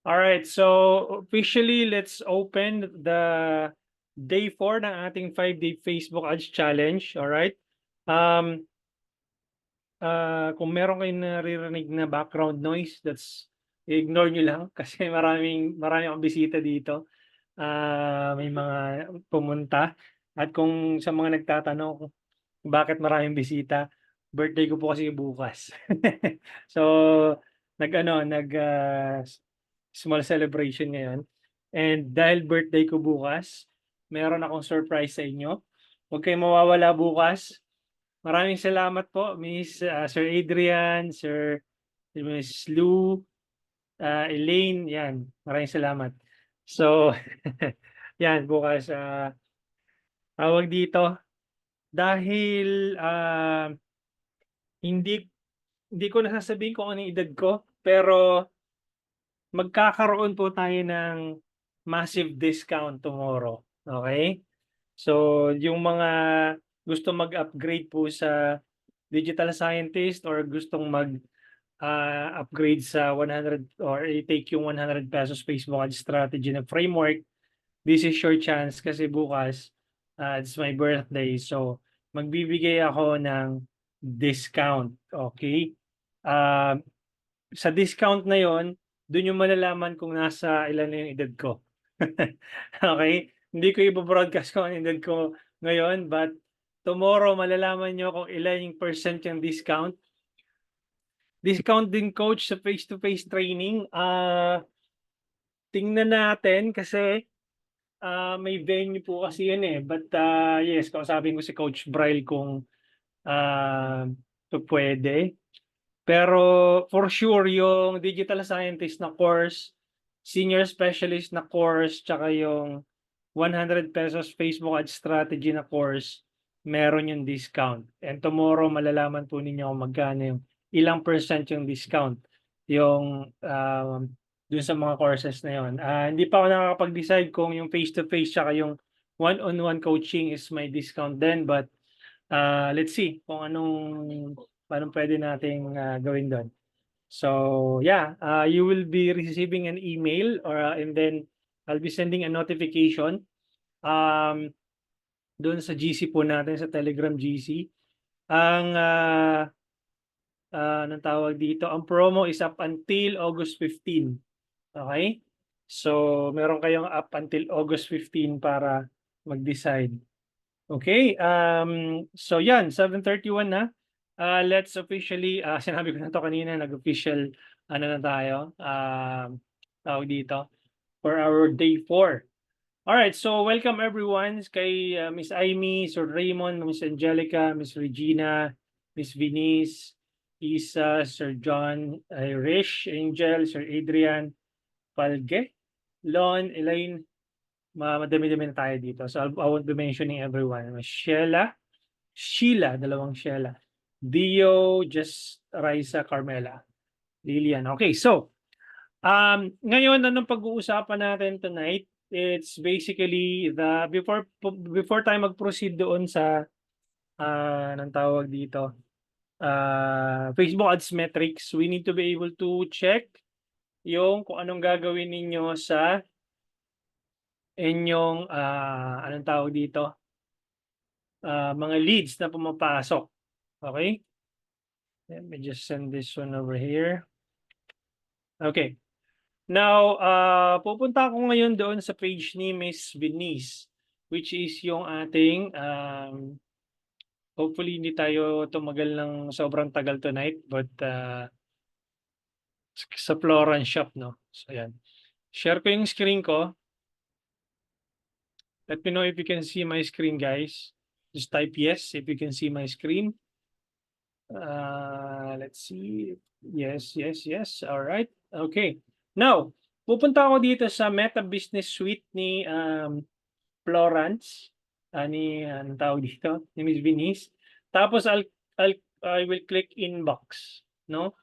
All right, so officially, let's open the day 4 ng ating 5-day Facebook Ads Challenge. All right. Um, kung meron kayong naririnig na background noise, ignore nyo lang kasi marami akong bisita dito. May mga pumunta. At kung sa mga nagtatanong kung bakit maraming bisita, birthday ko po kasi bukas. So, small celebration ngayon. And dahil birthday ko bukas, meron akong surprise sa inyo. Huwag kayong mawawala bukas. Maraming salamat po, Sir Adrian, Miss Lou, Elaine, yan. Maraming salamat. So, yan, bukas, tawag dito, dahil hindi hindi ko nasasabihin kung ano yung edad ko, pero magkakaroon po tayo ng massive discount tomorrow. Okay? So, yung mga gusto mag-upgrade po sa digital scientist or gustong upgrade sa 100 or i-take yung 100 pesos Facebook ad strategy na framework, this is your chance kasi bukas, it's my birthday. So, magbibigay ako ng discount. Okay? Uh, sa discount na yon, doon yung malalaman kung nasa ilan na yung edad ko. Okay? Hindi ko i-broadcast kung ano yung edad ko ngayon, but tomorrow malalaman nyo kung ilan yung percent yung discount. Discount din coach sa face-to-face training. Tingnan natin kasi may venue po kasi yun eh. But yes, kausapin ko si Coach Braille kung pwede. Pero for sure, yung digital scientist na course, senior specialist na course, tsaka yung 100 pesos Facebook ad strategy na course, meron yung discount. And tomorrow, malalaman po ninyo kung magkano yung ilang percent yung discount yung dun sa mga courses na yun. Hindi pa ako nakakapag-decide kung yung face-to-face tsaka yung one-on-one coaching is my discount then, but let's see kung anong pwede nating gawin doon. So yeah, you will be receiving an email and then I'll be sending a notification doon sa GC po natin, sa Telegram GC. Ang anong tawag dito, ang promo is up until August 15. Okay? So meron kayong up until August 15 para mag-decide. Okay, so yan, 7:31 na. Let's officially, sinabi ko na to kanina, nag-official, na tayo, tawag dito, for our day 4. Alright, so welcome everyone kay Miss Amy, Sir Raymond, Miss Angelica, Miss Regina, Miss Venice, Isa, Sir John, Irish, Angel, Sir Adrian, Palge, Lon, Elaine, madami-dami na tayo dito. So I won't be mentioning everyone. Sheila, dalawang Sheila. Dio, Just Raisa, Carmela, Lilian. Okay, so ngayon anong pag-uusapan natin tonight? It's basically before tayo mag-proceed doon sa anong tawag dito? Facebook Ads metrics, we need to be able to check yung kung anong gagawin ninyo sa inyong anong tawag dito? Mga leads na pumapasok. Okay? Let me just send this one over here. Okay. Now, pupunta ako ngayon doon sa page ni Miss Venice, which is yung ating, hopefully hindi tayo tumagal ng sobrang tagal tonight, but sa Florence shop, no? So, ayan. Share ko yung screen ko. Let me know if you can see my screen, guys. Just type yes if you can see my screen. Let's see. Yes, yes, yes. All right. Okay. Now, pupunta ako dito sa Meta Business Suite ni Florence, anong tawag dito, ni Miss Venice. Tapos I will click inbox, no?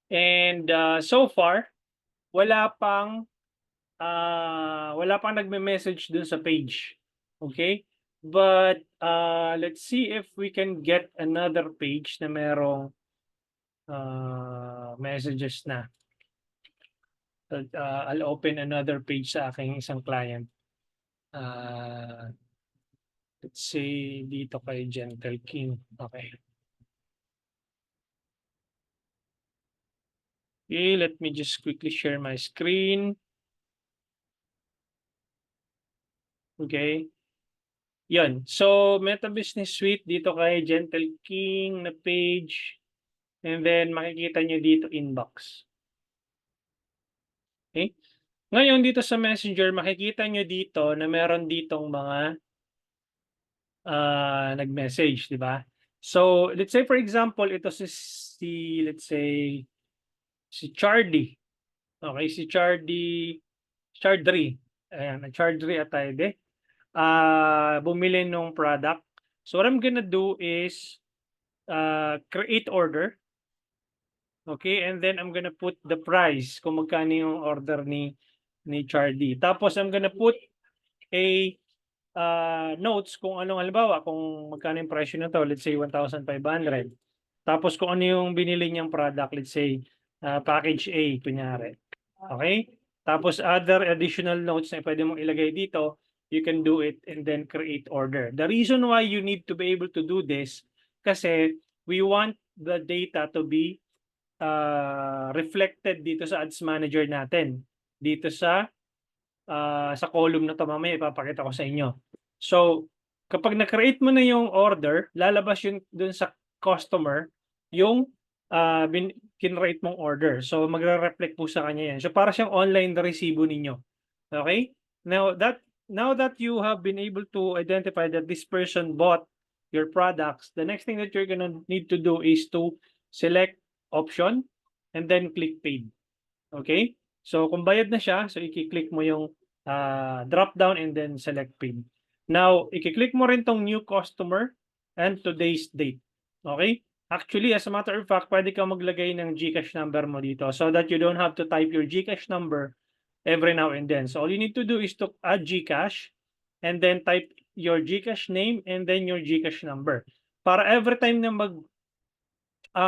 And so far, wala pang nagme-message dun sa page. Okay? But let's see if we can get another page na merong messages na. I'll open another page sa aking isang client. Let's say dito kay Gentle King. Okay. Okay, let me just quickly share my screen. Okay. Yun. So, Meta Business Suite dito kay Gentle King na page. And then, makikita nyo dito inbox. Okay. Ngayon, dito sa Messenger, makikita nyo dito na meron ditong mga nag-message, di ba? So, let's say for example, ito let's say, si Chardy. Okay, si Chardry. Ayan, Chardry Atayde. Bumili nung product. So what I'm gonna do is create order. Okay, and then I'm gonna put the price kung magkano yung order ni Chardy. Tapos I'm gonna put a notes kung anong halimbawa kung magkano yung presyo na to, let's say 1,500. Tapos kung ano yung binili niyang product, let's say package A kunyari. Okay? Tapos other additional notes na pwede mong ilagay dito, you can do it and then create order. The reason why you need to be able to do this kasi we want the data to be reflected dito sa ads manager natin. Dito sa column na to, mamaya ipapakita ko sa inyo. So, kapag na-create mo na yung order, lalabas yun dun sa customer yung kinrate mong order. So, magre-reflect po sa kanya yan. So, para siyang online na resibo ninyo. Okay? Now that you have been able to identify that this person bought your products, the next thing that you're gonna need to do is to select option and then click paid. Okay? So, kung bayad na siya, so i-click mo yung drop down and then select paid. Now, i-click mo rin tong new customer and today's date. Okay? Actually, as a matter of fact, pwede ka maglagay ng GCash number mo dito so that you don't have to type your GCash number every now and then. So, all you need to do is to add GCash and then type your GCash name and then your GCash number. Para every time na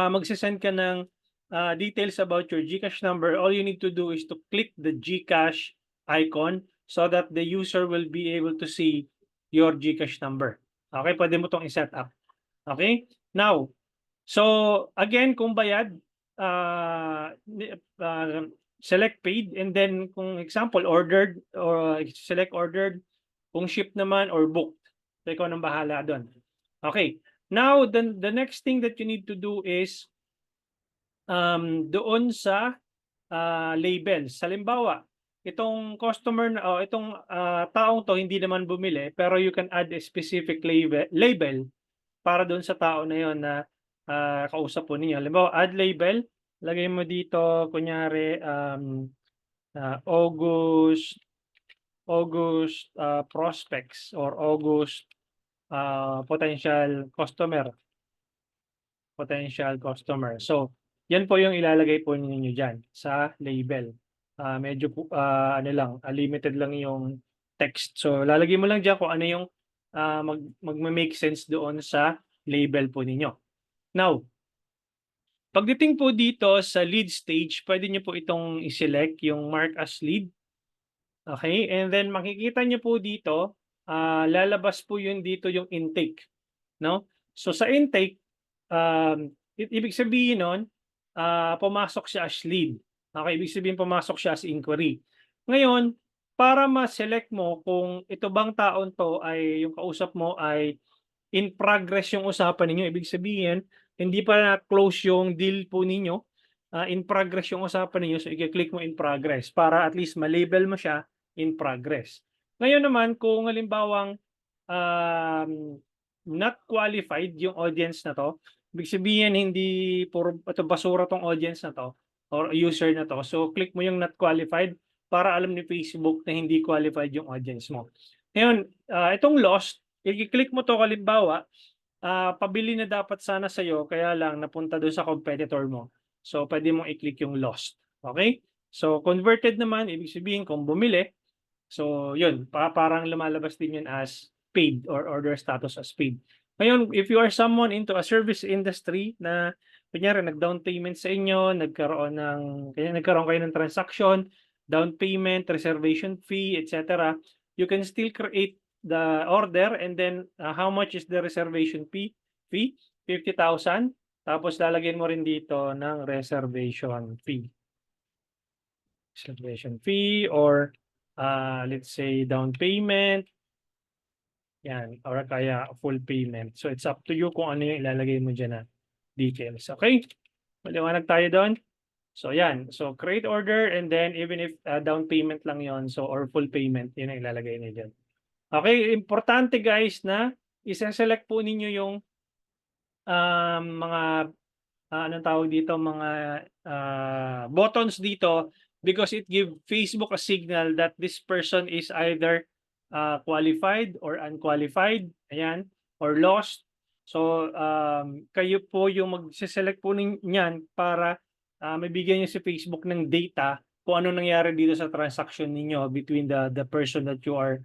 magsisend ka ng details about your GCash number, all you need to do is to click the GCash icon so that the user will be able to see your GCash number. Okay, pwede mo itong i-set up. Okay? Now, so again, kung bayad, select paid and then kung example, ordered or select ordered, kung ship naman or booked. So ikaw nang bahala doon. Okay. Now, the next thing that you need to do is doon sa labels. Halimbawa, itong customer o itong taong to hindi naman bumili pero you can add a specific label para doon sa tao na yon na kausap po ninyo. Halimbawa, add label, lagay mo dito kunyari August prospects or August potential customer. So, yan po yung ilalagay po ninyo dyan sa label. Medyo ano lang, limited lang yung text. So, lalagay mo lang dyan kung ano yung mag-make sense doon sa label po ninyo. Now, pagdating po dito sa lead stage, pwede nyo po itong i-select yung mark as lead. Okay? And then makikita nyo po dito, lalabas po yun dito yung intake. No? So sa intake, ibig sabihin nun, pumasok siya as lead. Okay? Ibig sabihin pumasok siya as inquiry. Ngayon, para ma-select mo kung ito bang taon to ay yung kausap mo ay in progress yung usapan ninyo, ibig sabihin, hindi pa na-close yung deal po ninyo, in progress yung usapan ninyo, so i-click mo in progress para at least ma-label mo siya in progress. Ngayon naman, kung halimbawang not qualified yung audience na to, ibig sabihin hindi puro basura tong audience na to or user na to, so click mo yung not qualified para alam ni Facebook na hindi qualified yung audience mo. Ngayon, itong lost, i-click mo to halimbawa, pabili na dapat sana sa'yo, kaya lang napunta doon sa competitor mo. So, pwede mong i-click yung lost. Okay? So, converted naman, ibig sabihin kung bumili, so yun, parang lumalabas din yun as paid or order status as paid. Ngayon, if you are someone into a service industry na kunyari nag-down payment sa inyo, nagkaroon kayo ng transaction, down payment, reservation fee, etc., you can still create the order and then how much is the reservation fee? 50,000. Tapos lalagyan mo rin dito ng reservation fee. Reservation fee or let's say down payment. Yan, or kaya full payment. So it's up to you kung ano yung ilalagay mo dyan na details. Okay? Maliwanag tayo doon? So yan. So create order and then even if down payment lang yon so or full payment, yun ang ilalagay niyo dyan. Okay, importante guys na isa-select po ninyo yung mga anong tawag dito, mga buttons dito because it give Facebook a signal that this person is either qualified or unqualified, ayan, or lost. So kayo po yung magse-select po niyan para mabigyan niyo si Facebook ng data kung ano nangyari dito sa transaction ninyo between the person that you are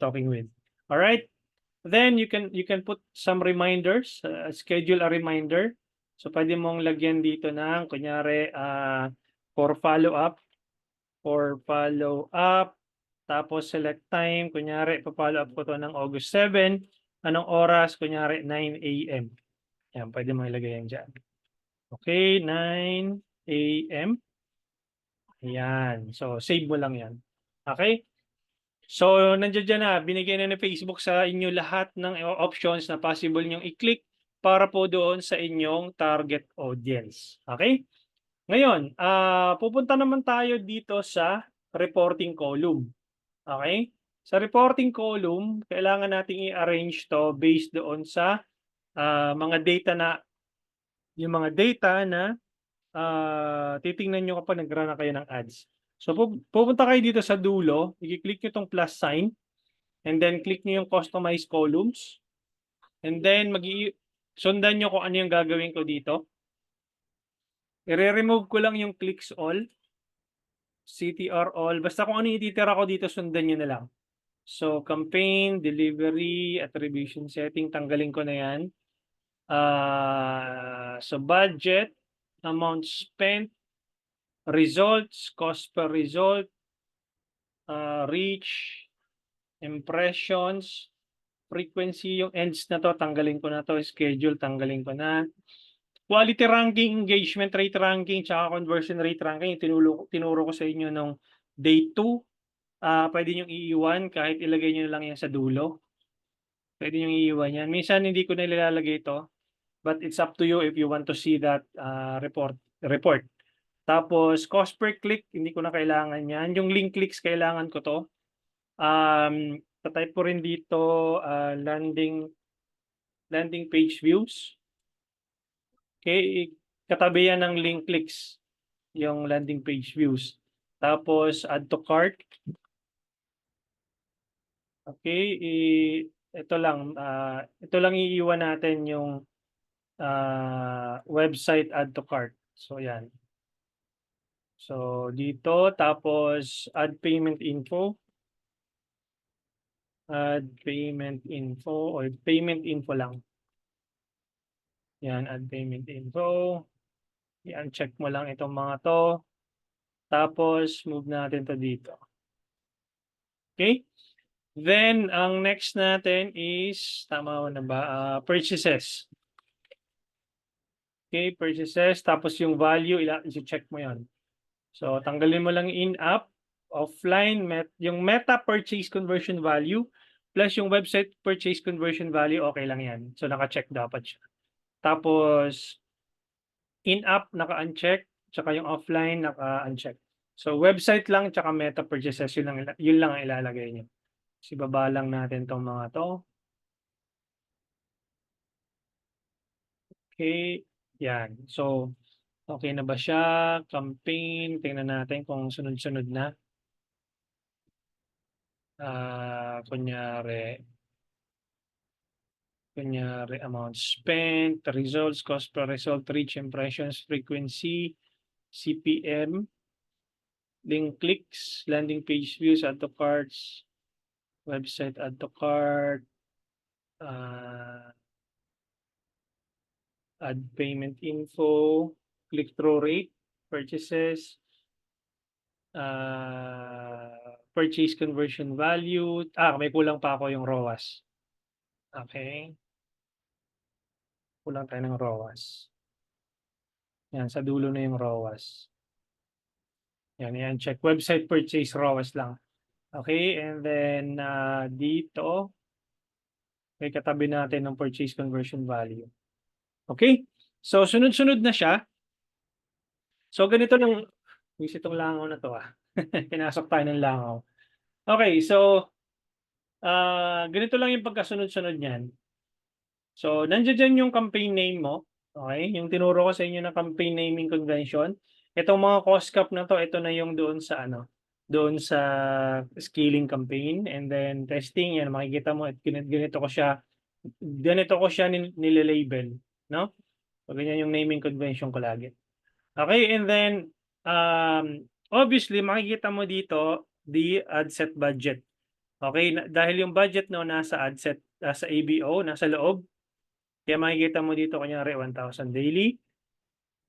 talking with. All right? Then you can put some reminders, schedule a reminder. So pwede mong lagyan dito ng kunyari for follow up, tapos select time, kunyari pa-follow up ko to ng August 7, anong oras, kunyari 9 AM. Yan, pwede mong ilagay yan dyan. Okay, 9 AM. Ayan, so save mo lang yan. Okay? So, nandiyan dyan na, binigay na ni Facebook sa inyo lahat ng options na possible nyong i-click para po doon sa inyong target audience. Okay? Ngayon, pupunta naman tayo dito sa reporting column. Okay? Sa reporting column, kailangan nating i-arrange to based doon sa mga data na, yung mga data na titingnan nyo kapag nag-run na kayo ng ads. So, pupunta kayo dito sa dulo, i-click nyo itong plus sign, and then click nyo yung customize columns, and then sundan nyo kung ano yung gagawin ko dito. I-remove ko lang yung clicks all, CTR all, basta kung ano yung ititira ko dito, sundan nyo na lang. So, campaign, delivery, attribution setting, tanggalin ko na yan. So, budget, amount spent, results, cost per result, reach, impressions, frequency, yung ends na to, tanggalin ko na to, schedule, tanggalin ko na. Quality ranking, engagement rate ranking, tsaka conversion rate ranking, tinuro ko sa inyo nung day 2. Pwede nyo iiwan kahit ilagay nyo lang yan sa dulo. Pwede nyo iiwan yan. Minsan hindi ko na ilalagay ito, but it's up to you if you want to see that report. Tapos, cost per click, hindi ko na kailangan yan. Yung link clicks, kailangan ko to. Tatype ko rin dito, landing page views. Okay, katabi yan ng link clicks, yung landing page views. Tapos, add to cart. Okay, ito lang iiwan natin yung website add to cart. So, yan. So, dito, tapos add payment info. Add payment info or payment info lang. Yan, add payment info. Yan, check mo lang itong mga to. Tapos, move natin to dito. Okay? Then, ang next natin is, tama na ba? Purchases. Okay, purchases. Tapos yung value, i-check mo yan. So, tanggalin mo lang in-app, offline, yung meta purchase conversion value, plus yung website purchase conversion value, okay lang yan. So, naka-check dapat siya. Tapos, in-app, naka-uncheck, tsaka yung offline, naka-uncheck. So, website lang, tsaka meta purchases, yun lang ang ilalagay niyo. So, baba lang natin tong mga to. Okay, yan. So, okay na ba siya? Campaign, tingnan natin kung sunod-sunod na. Kunyari, amount spent, results, cost per result, reach, impressions, frequency, CPM, link clicks, landing page views, add to carts, website add to cart, add payment info, click-through rate, purchases, Purchase conversion value. May kulang pa ako yung ROAS. Okay. Kulang tayo ng ROAS. Yan, sa dulo na yung ROAS. Yan, check. Website purchase ROAS lang. Okay, and then dito, may katabi natin ng purchase conversion value. Okay, so sunod-sunod na siya. So ganito lang, itong langaw na to Pinasok tayo ng langaw. Okay, so ganito lang yung pagkasunod-sunod niyan. So nandiyan dyan yung campaign name mo. Okay, yung tinuro ko sa inyo na campaign naming convention. Itong mga cost cap na to, ito na yung doon sa doon sa scaling campaign, and then testing. Yan, makikita mo, ganito ko siya nililabel, no? So ganyan yung naming convention ko lagi. Okay, and then obviously makikita mo dito the ad set budget. Okay, dahil yung budget no nasa ad set, sa ABO, nasa loob. Kaya makikita mo dito kunyari 1,000 daily.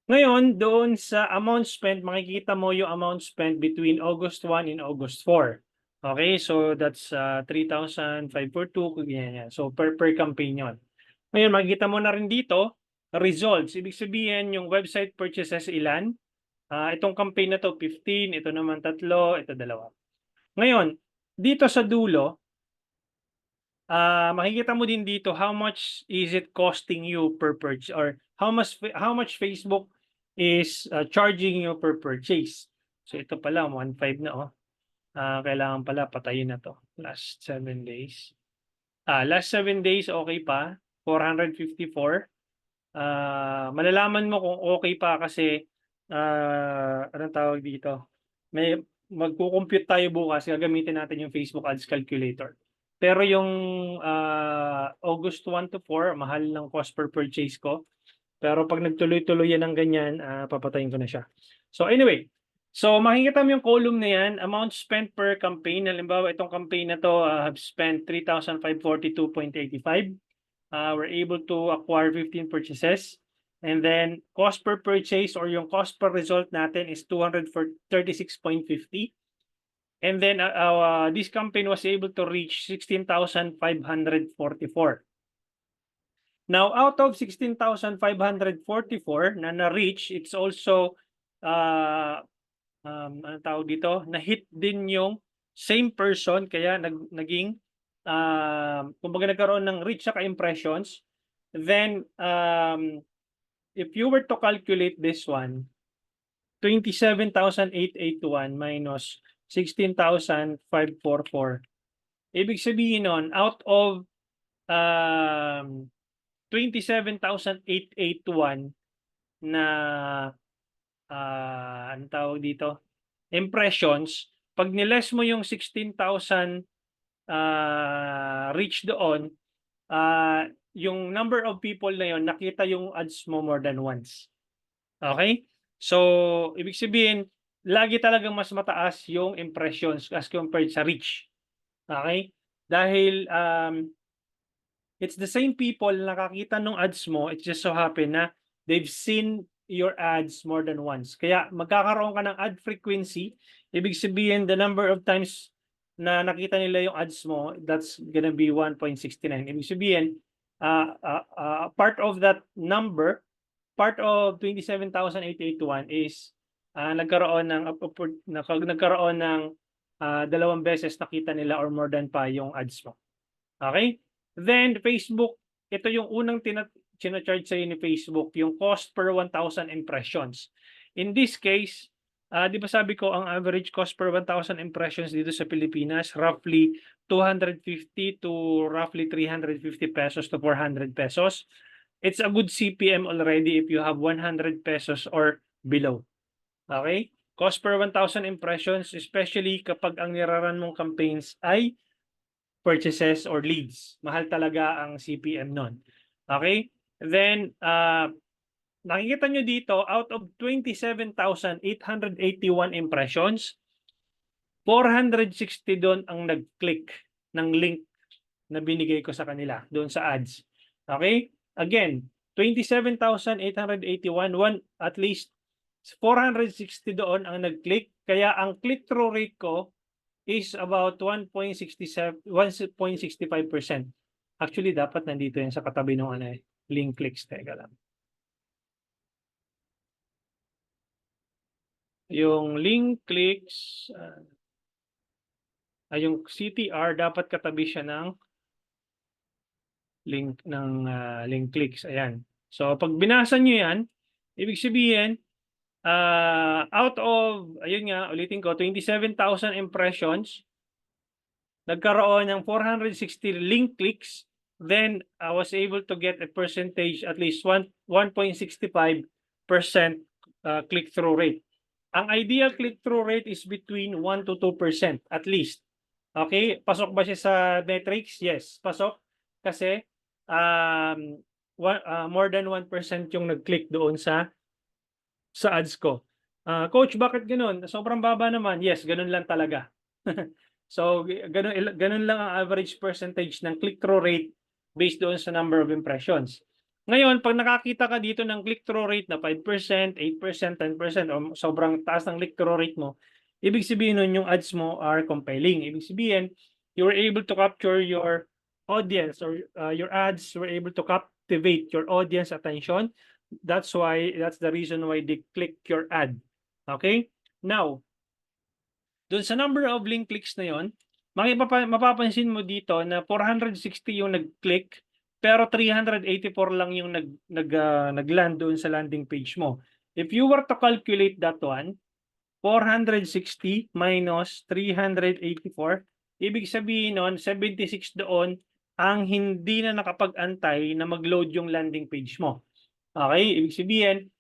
Ngayon, doon sa amount spent, makikita mo yung amount spent between August 1 and August 4. Okay, so that's 3,542, ganyan yan. So per campaign yon. Ngayon, makikita mo na rin dito, results. Ibig sabihin, yung website purchases ilan. Itong campaign na to 15, ito naman 3, ito 2. Ngayon, dito sa dulo, makikita mo din dito how much is it costing you per purchase, or how much Facebook is charging you per purchase. So ito pala 1.5 na kailangan pala patayin na to. Last 7 days. Last 7 days okay pa, 454. Malalaman mo kung okay pa kasi anong tawag dito? May magko-compute tayo bukas, gagamitin natin yung Facebook Ads Calculator. Pero yung August 1 to 4, mahal ng cost per purchase ko. Pero pag nagtuloy-tuloy yan ng ganyan, papatayin ko na siya. So anyway, so makikita mo yung column na yan, amount spent per campaign. Halimbawa, itong campaign na to have spent 3,542.85. We're able to acquire 15 purchases. And then cost per purchase or yung cost per result natin is 236.50. And then this campaign was able to reach 16,544. Now, out of 16,544 na na-reach, it's also, ano tawag dito, na-hit din yung same person, kaya naging, kumbaga nagkaroon ng reach saka impressions. Then, if you were to calculate this one, 27,881 minus 16,544. Ibig sabihin nun, out of 27,881 na ang tawag dito, impressions, pag niles mo yung 16,000 reach doon, yung number of people na yon nakita yung ads mo more than once. Okay? So, ibig sabihin, lagi talagang mas mataas yung impressions as compared sa reach. Okay? Dahil it's the same people na nakakita ng ads mo, it just so happen na they've seen your ads more than once. Kaya magkakaroon ka ng ad frequency, ibig sabihin the number of times na nakita nila yung ads mo, that's gonna be 1.69. Ibig sabihin, part of that number, part of 27,881 is nagkaroon ng 2 beses nakita nila or more than pa yung ads mo. Okay? Then Facebook, ito yung unang charge sa ni Facebook, yung cost per 1,000 impressions. In this case, di ba sabi ko ang average cost per 1,000 impressions dito sa Pilipinas, roughly 250 to roughly 350 pesos to 400 pesos. It's a good CPM already if you have 100 pesos or below. Okay? Cost per 1,000 impressions, especially kapag ang niraran mong campaigns ay purchases or leads. Mahal talaga ang CPM nun. Okay? Then, nakikita nyo dito, out of 27,881 impressions, 460 doon ang nag-click ng link na binigay ko sa kanila doon sa ads. Okay? Again, 27,881, at least 460 doon ang nag-click. Kaya ang click-through rate ko is about 1.65%. Actually, dapat nandito yan sa katabi ng link clicks. Teka lang. Yung link clicks, yung CTR, dapat katabi siya ng link clicks. Ayan. So, pag binasa nyo yan, ibig sabihin, out of, ayun nga, ulitin ko, 27,000 impressions, nagkaroon ng 460 link clicks, then I was able to get a percentage, at least 1.65% click-through rate. Ang ideal click-through rate is between 1 to 2% at least. Okay? Pasok ba siya sa metrics? Yes, pasok. Kasi more than 1% yung nag-click doon sa ads ko. Coach, bakit ganun? Sobrang baba naman. Yes, ganun lang talaga. So, ganun lang ang average percentage ng click-through rate based doon sa number of impressions. Ngayon, pag nakakita ka dito ng click-through rate na 5%, 8%, 10%, o sobrang taas ng click-through rate mo, ibig sabihin nun yung ads mo are compelling. Ibig sabihin, you were able to capture your audience, or your ads were able to captivate your audience attention. That's the reason why they click your ad. Okay? Now, dun sa number of link clicks na yon, mapapansin mo dito na 460 yung nag-click, pero 384 lang yung nag-land doon sa landing page mo. If you were to calculate that one, 460 minus 384, ibig sabihin nun, 76 doon ang hindi na nakapag-antay na mag-load yung landing page mo. Okay? Ibig sabihin,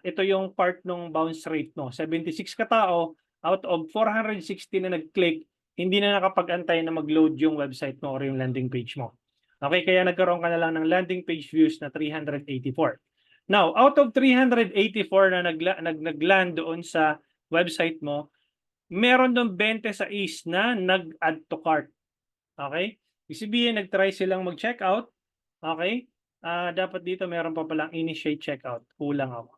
ito yung part ng bounce rate mo. 76 katao, out of 460 na nag-click, hindi na nakapag-antay na mag-load yung website mo or yung landing page mo. Okay? Kaya nagkaroon ka na lang ng landing page views na 384. Now, out of 384 na nag-land doon sa website mo, meron doon 26 na nag-add to cart. Okay? Ibig sabihin, nag-try silang mag-checkout. Okay? Dapat dito meron pa palang initiate checkout. Kulang ako.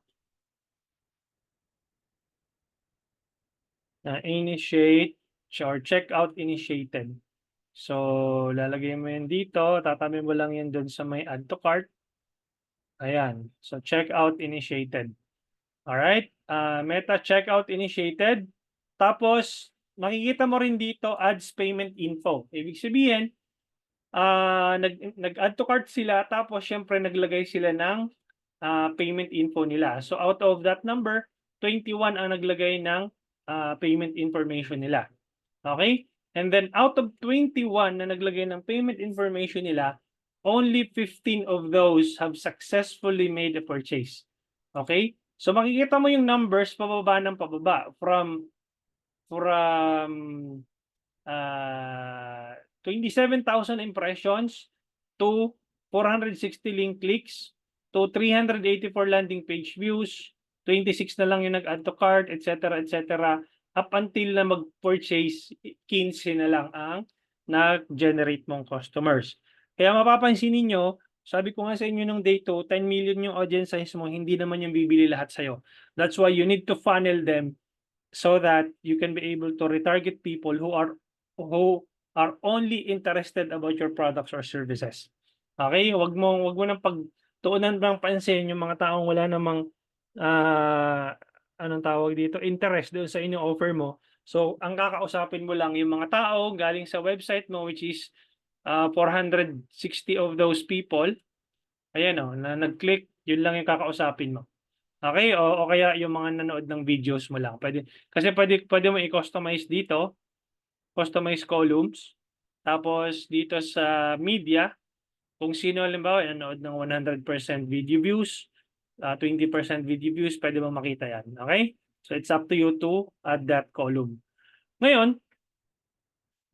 Initiate or checkout initiated. So, lalagay mo yan dito. Tatabi mo lang yan doon sa may add to cart. Ayan. So, checkout initiated. Alright? Meta checkout initiated. Tapos, makikita mo rin dito ads payment info. Ibig sabihin, nag-add to cart sila, tapos syempre naglagay sila ng payment info nila. So out of that number, 21 ang naglagay ng payment information nila. Okay? And then out of 21 na naglagay ng payment information nila, only 15 of those have successfully made a purchase. Okay? So makikita mo yung numbers pababa ng pababa from 27,000 impressions to 460 link clicks to 384 landing page views, 26 na lang yung nag-add to cart, etc., etc., up until na mag-purchase, 15 na lang ang nag-generate mong customers. Kaya mapapansin niyo, sabi ko nga sa inyo nung day 2, 10 million yung audience size mo, hindi naman yung bibili lahat sa'yo. That's why you need to funnel them so that you can be able to retarget people who are only interested about your products or services. Okay? Wag mo nang pagtuunan ng pansin yung mga taong wala namang anong tawag dito, interest doon sa inyong offer mo. So, ang kakausapin mo lang yung mga tao galing sa website mo, which is 460 of those people. Ayan na nag-click, yun lang yung kakausapin mo. Okay? O kaya yung mga nanood ng videos mo lang. Kasi pwede mo i-customize dito, customize columns. Tapos dito sa media, kung sino halimbawa nanood ng 100% video views, 20% video views, pwede mo makita yan. Okay? So it's up to you to add that column. Ngayon,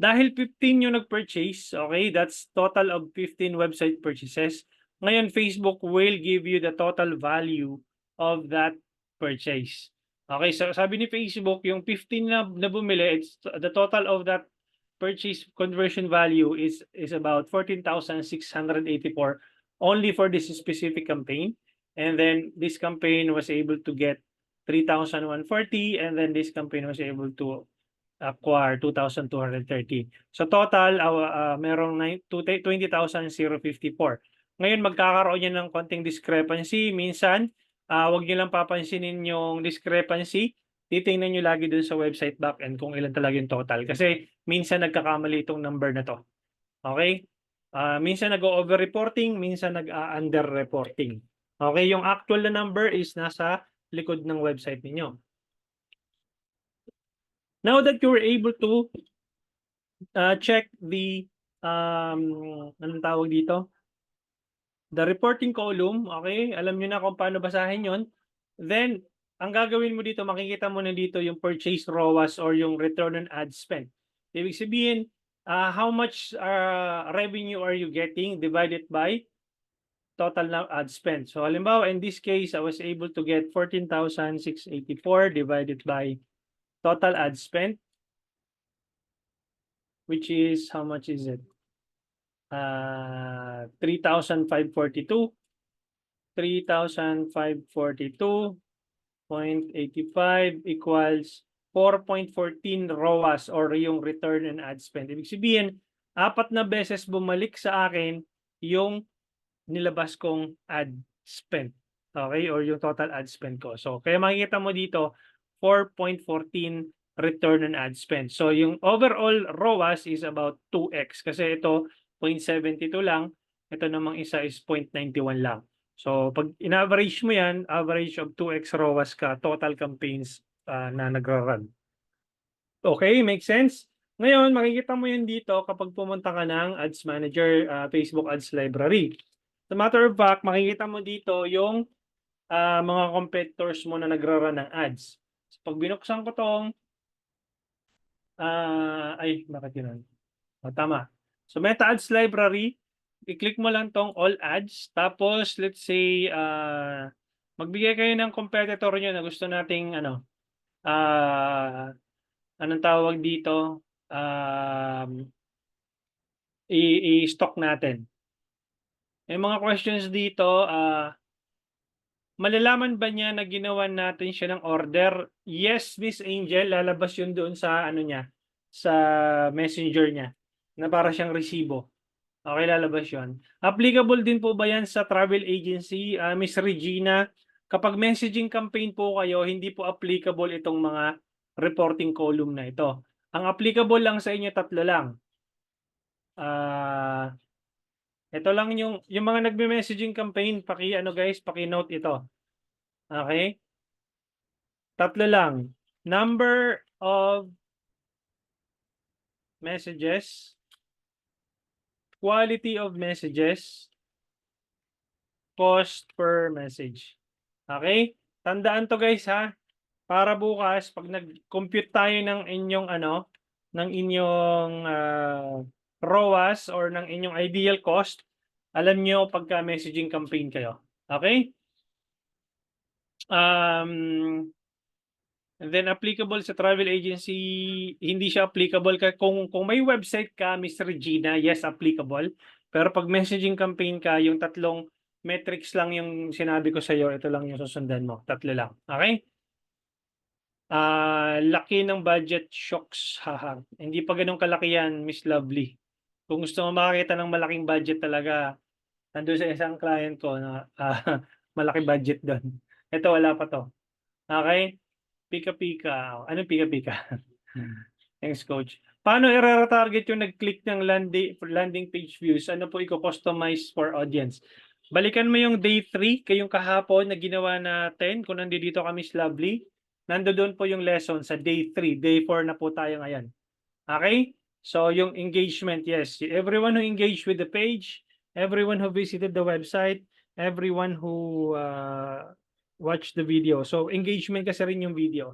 dahil 15 yung nag-purchase, okay, that's total of 15 website purchases. Ngayon, Facebook will give you the total value of that purchase. Okay, so sabi ni Facebook, yung 15 na bumili, it's the total of that purchase conversion value is about 14,684 only for this specific campaign. And then this campaign was able to get 3,140, and then this company was able to acquire 2,230. So total, merong 20,054. Ngayon, magkakaroon yan ng konting discrepancy. Minsan, wag nyo lang papansinin yung discrepancy. Titingnan nyo lagi dun sa website backend kung ilan talaga yung total. Kasi minsan nagkakamali itong number na to. Okay? Minsan nag-over-reporting, minsan nag-under-reporting. Okay? Yung actual na number is nasa likod ng website ninyo. Now that you were able to check the anong tawag dito? The reporting column, okay? Alam niyo na kung paano basahin 'yon. Then ang gagawin mo dito, makikita mo na dito yung purchase ROAS or yung return on ad spend. Ibig sabihin, how much revenue are you getting divided by total na ad spend. So halimbawa, in this case, I was able to get 14,684 divided by total ad spend, which is, how much is it? 3,542. 3,542.85 equals 4.14 ROAS or yung return on ad spend. Ibig sabihin, 4 na beses bumalik sa akin yung nilabas kong ad spend. Okay? Or yung total ad spend ko. So, kaya makikita mo dito, 4.14 return on ad spend. So, yung overall ROAS is about 2x. Kasi ito, 0.72 lang. Ito namang isa is 0.91 lang. So, pag in-average mo yan, average of 2x ROAS ka, total campaigns na nagra-run. Okay, make sense? Ngayon, makikita mo yun dito kapag pumunta ka ng Ads Manager, Facebook Ads Library. As a matter of fact, makikita mo dito yung mga competitors mo na nagra-run ng ads. So, pag binuksan ko tong, bakit yun? Tama. So, Meta Ads Library, i-click mo lang tong all ads. Tapos, let's say, magbigay kayo ng competitor nyo na gusto nating, anong tawag dito? I-stock natin. Yung mga questions dito, malalaman ba niya na ginawa natin siya ng order? Yes, Miss Angel, lalabas yun doon sa niya, sa messenger niya, na para siyang resibo. Okay, lalabas yun. Applicable din po ba yan sa travel agency, Miss Regina? Kapag messaging campaign po kayo, hindi po applicable itong mga reporting column na ito. Ang applicable lang sa inyo, 3 lang. Ito lang yung mga nagme-messaging campaign, guys, paki-note ito. Okay? 3 lang. Number of messages, quality of messages, cost per message. Okay? Tandaan to, guys, ha? Para bukas pag nag-compute tayo ng inyong ROAS or ng inyong ideal cost, alam nyo pagka messaging campaign kayo. Okay? And then applicable sa travel agency, hindi siya applicable kung may website ka, Miss Regina, yes, applicable. Pero pag messaging campaign ka, yung 3 metrics lang yung sinabi ko sa iyo, ito lang yung susundan mo, 3 lang. Okay? Laki ng budget, shocks. Haha. Hindi pa ganun kalaki yan, Miss Lovely. Kung gusto mo makakita ng malaking budget talaga, nandun sa isang client ko na malaki budget doon. Ito, wala pa to. Okay? Pika-pika. Anong pika-pika? Thanks, Coach. Paano i-retarget yung nag-click ng landing page views? Ano po i-customize for audience? Balikan mo yung day 3, kayong kahapon na ginawa natin. Kung nandito kami, Miss Lovely, nandoon po yung lesson sa day 3. Day 4 na po tayo ngayon. Okay? So, yung engagement, yes. Everyone who engaged with the page, everyone who visited the website, everyone who watched the video. So, engagement kasi rin yung video.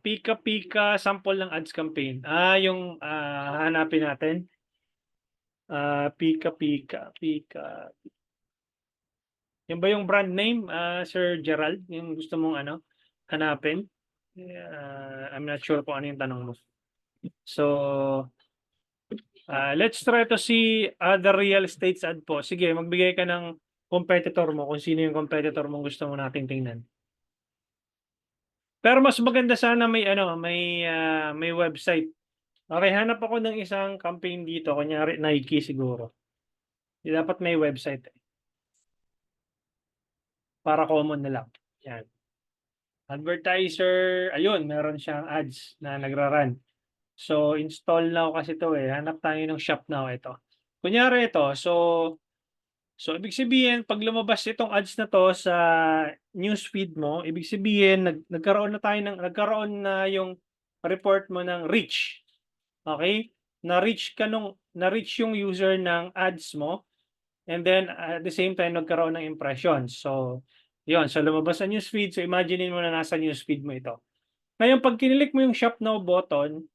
Pika-pika, sample ng ads campaign. Yung hanapin natin. Pika-pika. Yan ba yung brand name, Sir Gerald? Yung gusto mong hanapin? I'm not sure kung ano yung tanong mo. So, let's try to see other real estates ad po. Sige, magbigay ka ng competitor mo, kung sino yung competitor mong gusto mo nating tingnan. Pero mas maganda sana may ano, may website. Okay, hanap ako ng isang campaign dito, kunyari Nike siguro. Dapat may website, para common na lang. Yan. Advertiser, ayun, meron siyang ads na nagra-run. So, install now kasi 'to, eh, hanap tayo ng shop now, ito. Kunyari ito, so ibig sabihin 'pag lumabas itong ads na 'to sa newsfeed mo, ibig sabihin nagkaroon na yung report mo ng reach, okey? Na-reach yung user ng ads mo, and then at the same time nagkaroon ng impressions. So, yun, so lumabas sa newsfeed, so imaginin mo na nasa newsfeed mo ito. Ngayon 'pag kinilik mo yung shop now button,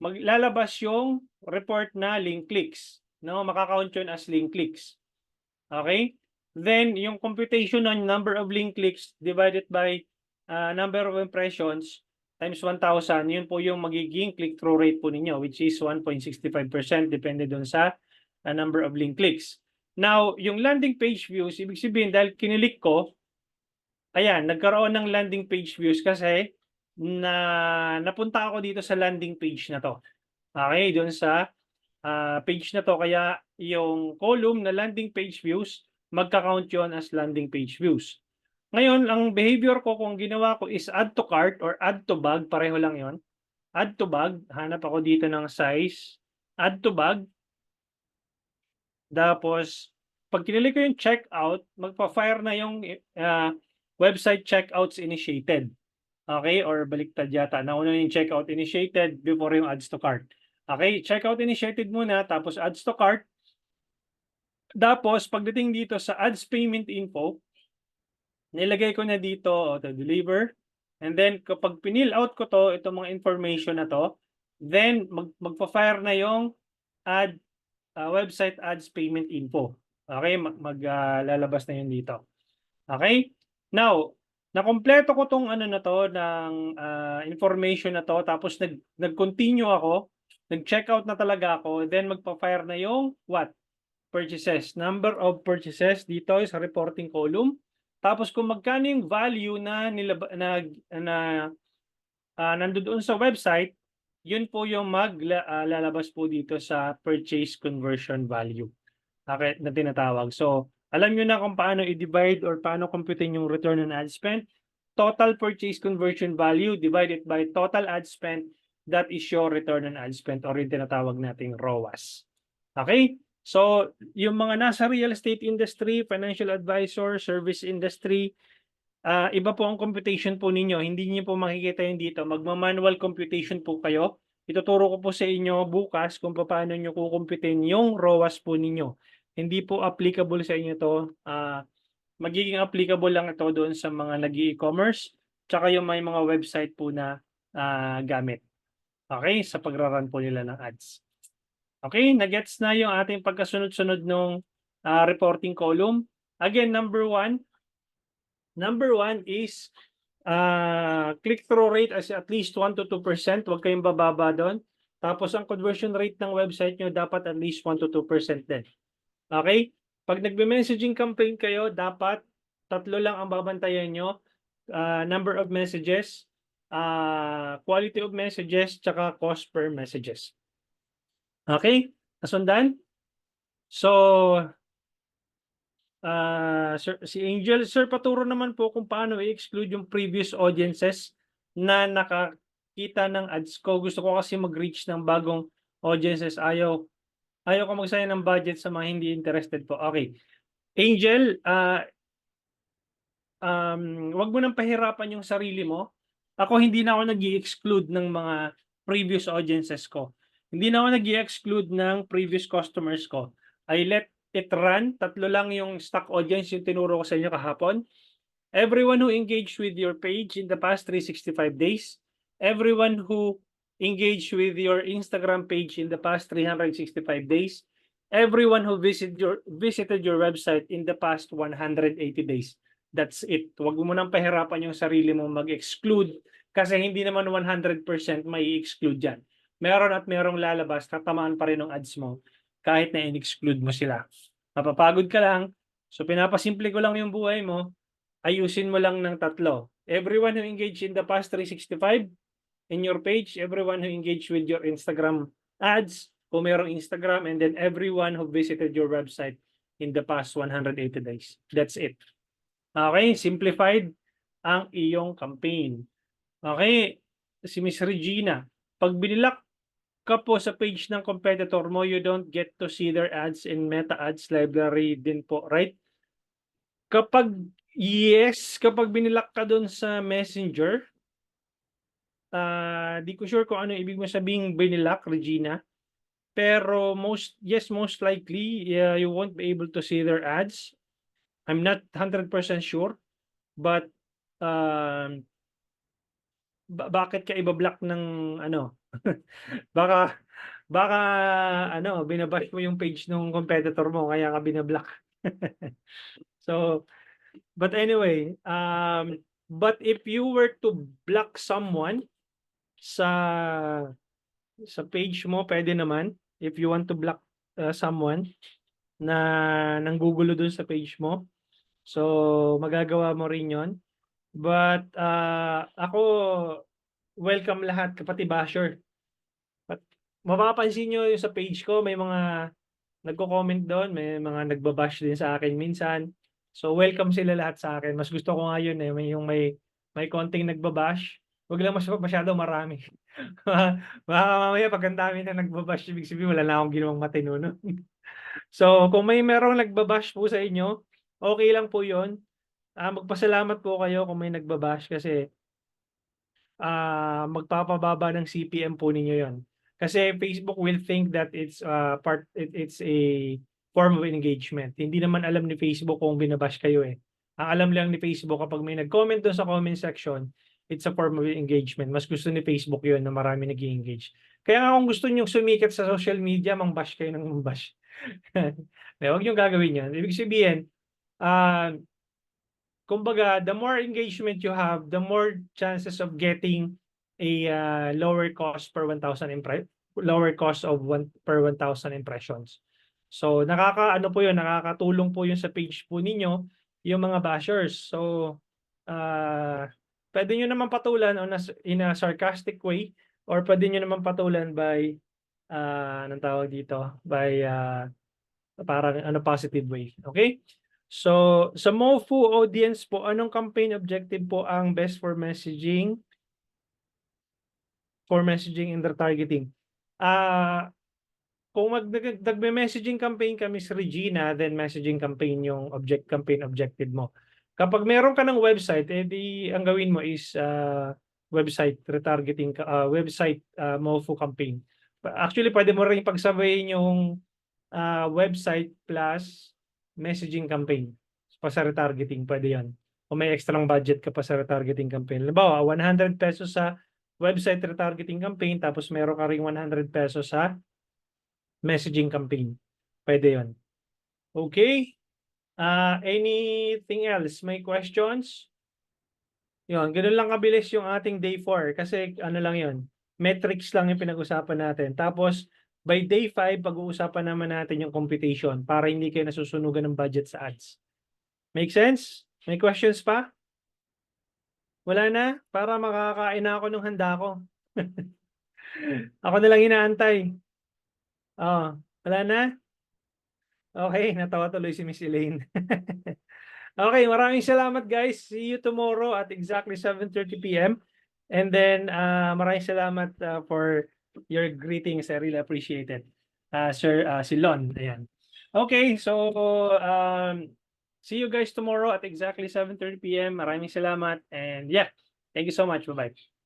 maglalabas yung report na link clicks, 'no? Maka-count yun as link clicks, okey? Then yung computation ng number of link clicks divided by, number of impressions times 1,000, yun po yung magiging click-through rate po ninyo, which is 1.65% depende dun sa, number of link clicks. Now, yung landing page views, ibig sabihin dahil kinilik ko, ayan, nagkaroon ng landing page views kasi napunta ako dito sa landing page na 'to. Okey, dun sa, page na 'to, kaya yung column na landing page views, magka-count yun as landing page views. Ngayon, ang behavior ko kung ginawa ko is add to cart or add to bag, pareho lang yun. Add to bag, hanap ako dito ng size, add to bag. Tapos 'pag kinilik ko yung checkout, magfa-fire na yung, website checkouts initiated. Okay, or baliktad yata, nauna yung checkout initiated before yung adds to cart. Okay, checkout initiated muna, tapos adds to cart. Tapos pagdating dito sa ads payment info, nilagay ko na dito auto deliver, and then kapag pinil out ko 'to, itong mga information na 'to, then magfa-fire na yung website ads payment info. Okay, lalabas na yun dito. Okay? Now, nakumpleto ko 'tong ano na 'to ng, information na 'to, tapos nag-continue ako, nag-checkout na talaga ako, then magfa-fire na yung what? Purchases. Number of purchases dito sa reporting column. Tapos kung magkano yung value na nandoon sa website, yun po yung lalabas po dito sa purchase conversion value, okay, na tinatawag. So, alam niyo na kung paano i-divide or paano computein yung return on ad spend. Total purchase conversion value divided by total ad spend, that is your return on ad spend or yung tinatawag nating ROAS. Okay? So, yung mga nasa real estate industry, financial advisor, service industry, iba po ang computation po ninyo. Hindi niyo po makikita yun dito. Magma-manual computation po kayo. Ituturo ko po sa inyo bukas kung paano nyo kukumputin yung ROAS po ninyo. Hindi po applicable sa inyo to. Magiging applicable lang ito doon sa mga nag-e-commerce, tsaka yung may mga website po na gamit. Okay? Sa pagra-run po nila ng ads. Okay? Nagets na yung ating pagkasunod-sunod ng reporting column. Again, number one is click-through rate as at least 1 to 2%. Huwag kayong bababa doon. Tapos ang conversion rate ng website nyo dapat at least 1 to 2% din. Okay? Pag nagbe-messaging campaign kayo, dapat 3 lang ang babantayan nyo. Number of messages, quality of messages, tsaka cost per messages. Okay? Nasundan? So, si Angel, sir, paturo naman po kung paano i-exclude yung previous audiences na nakakita ng ads ko. Gusto ko kasi mag-reach ng bagong audiences. Ayaw ko magsayang ng budget sa mga hindi interested po. Okay. Angel, wag mo nang pahirapan yung sarili mo. Ako hindi na ako nag-i-exclude ng mga previous audiences ko. Hindi na ako nag-i-exclude ng previous customers ko. I let it run. 3 lang yung stock audience yung tinuro ko sa inyo kahapon. Everyone who engaged with your page in the past 365 days. Everyone who engaged with your Instagram page in the past 365 days. Everyone who visited your website in the past 180 days. That's it. Huwag mo nang pahirapan yung sarili mo mag-exclude kasi hindi naman 100% may exclude yan. Meron at merong lalabas, tatamaan pa rin ng ads mo kahit na in-exclude mo sila. Mapapagod ka lang, So pinapasimple ko lang yung buhay mo, ayusin mo lang ng 3. Everyone who engaged in the past 365 in your page, everyone who engaged with your Instagram ads, kung merong Instagram, and then everyone who visited your website in the past 180 days. That's it. Okay, simplified ang iyong campaign. Okay, si Miss Regina, pag binilak ka po sa page ng competitor mo, you don't get to see their ads in Meta Ads Library din po, right? Kapag kapag binilak ka doon sa Messenger, di ko sure kung ano ibig mo sabihing binilak, Regina. Pero most likely, you won't be able to see their ads. I'm not 100% sure, but bakit ka iba-block ng ano? Baka baka binabash mo yung page ng competitor mo kaya ka binablock. So, but anyway, but if you were to block someone sa page mo, pwede naman. If you want to block someone na nanggugulo dun sa page mo, so magagawa mo rin yon. But ako, welcome lahat, kapati basher. But mapapansin nyo yung sa page ko, may mga nagko-comment doon, may mga nagbabash din sa akin minsan. So welcome sila lahat sa akin. Mas gusto ko nga yun may konting nagbabash. Wag lang masyado marami. Baka mamaya pag ang dami na nagbabash, ibig sabihin wala na akong ginawang matino, no? So kung merong nagbabash po sa inyo, okay lang po yun. Magpasalamat po kayo kung may nagbabash kasi magpapababa ng CPM po ninyo yon. Kasi Facebook will think that it's it's a form of engagement. Hindi naman alam ni Facebook kung binabash kayo eh. Ang alam lang ni Facebook kapag may nag-comment doon sa comment section, it's a form of engagement. Mas gusto ni Facebook yon na marami nag-engage. Kaya nga kung gusto niyo sumikat sa social media, mang-bash kayo ng mang-bash. Huwag niyo gagawin yan. Ibig sabihin, kumbaga, the more engagement you have, the more chances of getting a lower cost per 1,000 lower cost of per 1,000 impressions. So nakakaano po 'yun, nakakatulong po 'yun sa page po ninyo, yung mga bashers. So pwede niyo naman patulan in a sarcastic way or pwede niyo naman patulan by anong tawag dito, by parang positive way. Okay? So, sa MoFu audience po, anong campaign objective po ang best for messaging and retargeting? Kung nagme-messaging campaign ka, Miss Regina, then messaging campaign yung campaign objective mo. Kapag meron ka ng website, ang gawin mo is website retargeting, website MoFu campaign. Actually, pwede mo rin pagsabayin yung website plus messaging campaign pa sa retargeting, pwede yan. Kung may extra budget ka pa sa retargeting campaign. Halimbawa, 100 pesos sa website retargeting campaign, tapos meron ka ring 100 pesos sa messaging campaign. Pwede yon. Okay? Anything else? May questions? Yun, ganun lang kabilis yung ating day 4 kasi ano lang yun, metrics lang yung pinag-usapan natin. Tapos, by day 5, pag-uusapan naman natin yung computation para hindi kayo nasusunugan ng budget sa ads. Make sense? May questions pa? Wala na? Para makakain na ako ng handa ko. Ako na lang inaantay. Wala na? Okay, natawa tuloy si Miss Elaine. Okay, maraming salamat guys. See you tomorrow at exactly 7:30 p.m. And then maraming salamat for your greetings. I really appreciate it. Sir Silon, ayan. Okay, so see you guys tomorrow at exactly 7:30 p.m. Maraming salamat and yeah, thank you so much. Bye-bye.